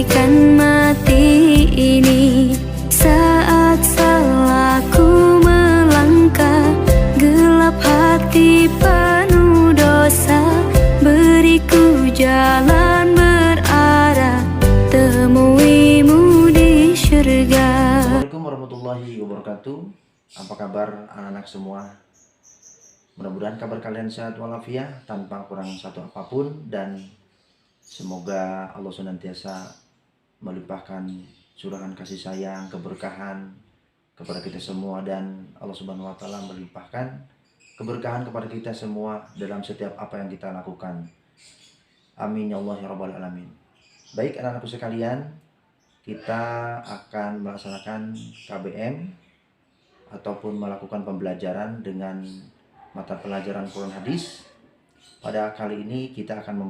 bagaikan mati ini saat salahku melangkah, gelap hati penuh dosa, beriku jalan berarah temuimu di syurga. Assalamualaikum warahmatullahi wabarakatuh. Apa kabar anak-anak semua? Mudah-mudahan kabar kalian sehat walafiat tanpa kurang satu apapun, dan semoga Allah senantiasa melimpahkan curahan kasih sayang, keberkahan kepada kita semua, dan Allah Subhanahu wa taala melimpahkan keberkahan kepada kita semua dalam setiap apa yang kita lakukan. Amin ya Allah ya rabbal alamin. Baik anak-anakku sekalian, kita akan melaksanakan KBM ataupun melakukan pembelajaran dengan mata pelajaran Quran Hadis. Pada kali ini kita akan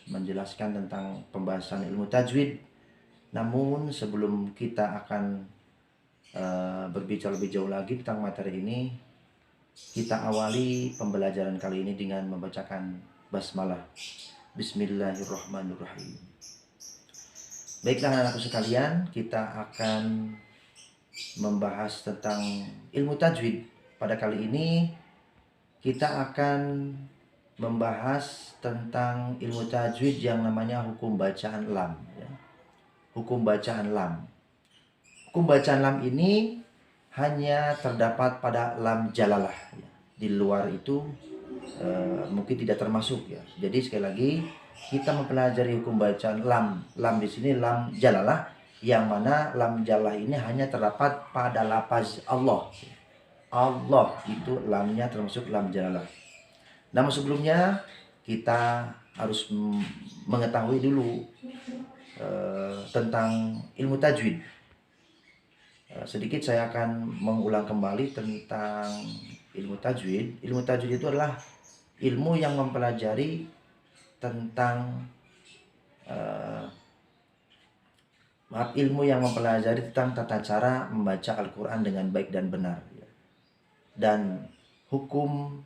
menjelaskan tentang pembahasan ilmu tajwid. Namun sebelum kita akan berbicara lebih jauh lagi tentang materi ini, kita awali pembelajaran kali ini dengan membacakan basmalah. Bismillahirrahmanirrahim. Baiklah anak-anakku sekalian, kita akan membahas tentang ilmu tajwid. Pada kali ini kita akan membahas tentang ilmu tajwid yang namanya hukum bacaan lam, ya. Hukum bacaan lam. Hukum bacaan lam ini hanya terdapat pada lam jalalah, ya. Di luar itu mungkin tidak termasuk, ya. Jadi sekali lagi kita mempelajari hukum bacaan lam. Lam di sini lam jalalah, yang mana lam jalalah ini hanya terdapat pada lafaz Allah. Allah itu lamnya termasuk lam jalalah. Namun sebelumnya kita harus mengetahui dulu tentang ilmu tajwid. Sedikit saya akan mengulang kembali tentang ilmu tajwid. Ilmu tajwid itu adalah ilmu yang mempelajari tentang ilmu yang mempelajari tentang tata cara membaca Al-Quran dengan baik dan benar. Dan hukum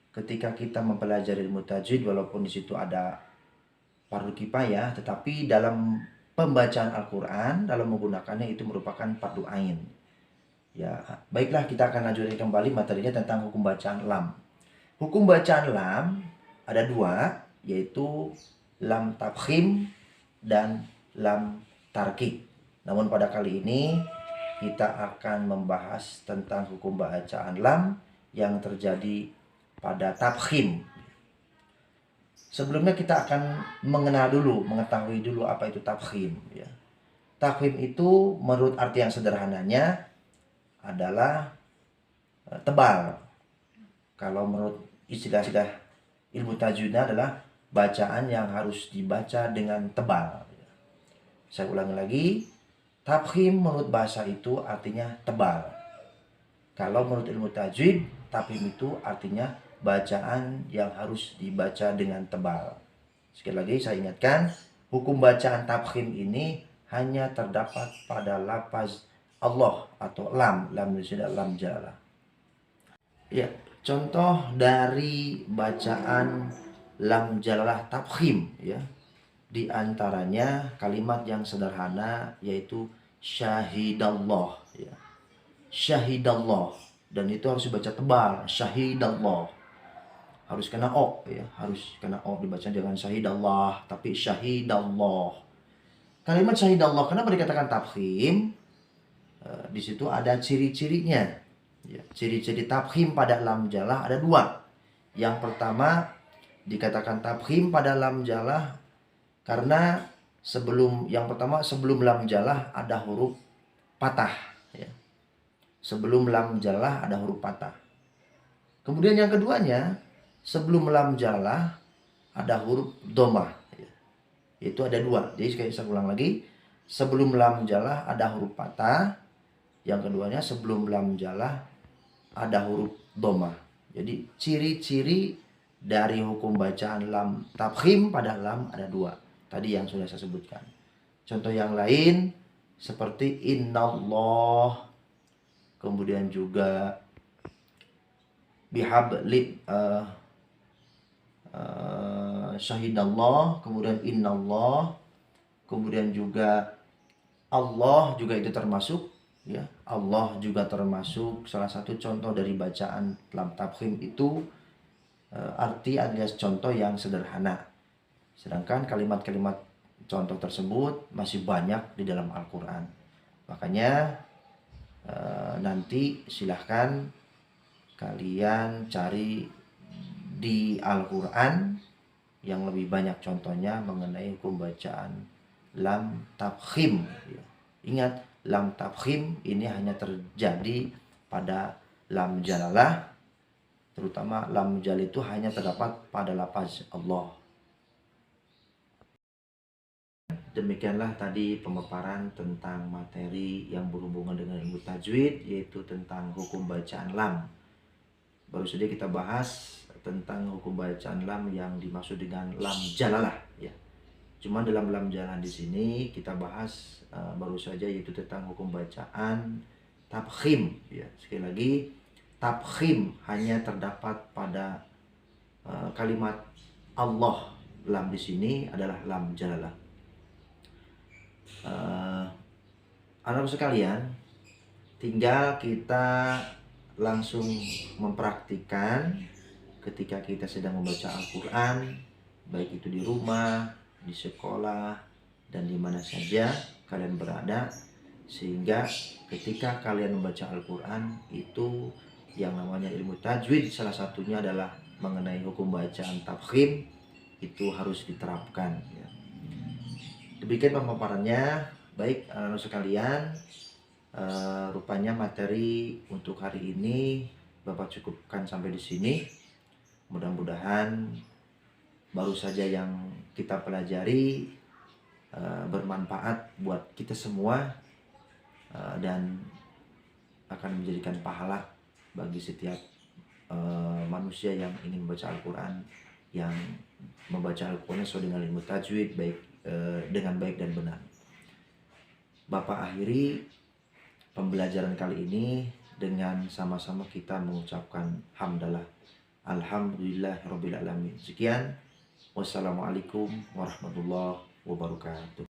ketika kita mempelajari ilmu tajwid, walaupun di situ ada fardu kifayah, tetapi dalam pembacaan Al-Quran, dalam menggunakannya itu merupakan fardu ain. Ya, baiklah kita akan lanjutkan kembali materinya tentang hukum bacaan lam. Hukum bacaan lam ada dua, yaitu lam tafkhim dan lam tarkik. Namun pada kali ini kita akan membahas tentang hukum bacaan lam yang terjadi pada tafkhim. Sebelumnya kita akan mengetahui dulu apa itu tafkhim, ya. Tafkhim itu menurut arti yang sederhananya adalah tebal. Kalau menurut istilah ilmu tajwidnya adalah bacaan yang harus dibaca dengan tebal. Saya ulangi lagi, tafkhim menurut bahasa itu artinya tebal. Kalau menurut ilmu tajwid, tafkhim itu artinya bacaan yang harus dibaca dengan tebal. Sekali lagi saya ingatkan, hukum bacaan tafkhim ini hanya terdapat pada lafaz Allah atau lam tidak lam jalalah. Ya, contoh dari bacaan lam jalalah tafkhim, ya. Di antaranya kalimat yang sederhana, yaitu syahidallah, ya. Syahidallah, dan itu harus dibaca tebal. Syahidallah harus kena o, ya, harus kena o, dibaca jangan syahidallah tapi syahidallah. Kalimat syahidallah kenapa dikatakan tafkhim? Di situ ada ciri-cirinya, ya. Ciri-ciri tafkhim pada lam jalah ada dua. Yang pertama, dikatakan tafkhim pada lam jalah karena sebelum lam jalah ada huruf patah, ya. Sebelum lam jalah ada huruf patah. Kemudian yang keduanya, sebelum lam jalah ada huruf domah, ya. Itu ada dua. Jadi saya ulang lagi, sebelum lam jalah ada huruf patah. Yang keduanya, sebelum lam jalah ada huruf domah. Jadi ciri-ciri dari hukum bacaan lam tafkhim pada lam ada dua. Tadi yang sudah saya sebutkan. Contoh yang lain seperti innallah, kemudian juga bihabli syahidallah, kemudian innallah, kemudian juga Allah juga itu termasuk, ya. Allah juga termasuk salah satu contoh dari bacaan lam tafkhim itu, arti alias contoh yang sederhana. Sedangkan kalimat-kalimat contoh tersebut masih banyak di dalam Al-Quran. Makanya nanti silahkan kalian cari di Al-Quran yang lebih banyak contohnya mengenai hukum bacaan lam tafkhim. Ingat, lam tafkhim ini hanya terjadi pada lam jalalah, terutama lam jal itu hanya terdapat pada lafaz Allah. Demikianlah tadi pemaparan tentang materi yang berhubungan dengan ilmu tajwid, yaitu tentang hukum bacaan lam. Baru saja kita bahas tentang hukum bacaan lam yang dimaksud dengan lam jalalah, ya. Cuma dalam lam jalalah di sini kita bahas baru saja, yaitu tentang hukum bacaan tafkhim, ya. Sekali lagi, tafkhim hanya terdapat pada kalimat Allah. Lam di sini adalah lam jalalah. Anak sekalian, tinggal kita langsung mempraktikkan ketika kita sedang membaca Al-Quran, baik itu di rumah, di sekolah, dan di mana saja kalian berada, sehingga ketika kalian membaca Al-Quran itu yang namanya ilmu tajwid, salah satunya adalah mengenai hukum bacaan tafkhim, itu harus diterapkan, ya. Demikian pemaparannya. Baik anak-anak sekalian, rupanya materi untuk hari ini Bapak cukupkan sampai di sini. Mudah-mudahan baru saja yang kita pelajari bermanfaat buat kita semua, dan akan menjadikan pahala bagi setiap manusia yang ingin membaca Al-Quran, yang membaca Al-Quran sesuai dengan ilmu tajwid dengan baik dan benar. Bapak akhiri pembelajaran kali ini dengan sama-sama kita mengucapkan hamdalah. Alhamdulillahirabbil alamin. Sekian. Wassalamualaikum warahmatullahi wabarakatuh.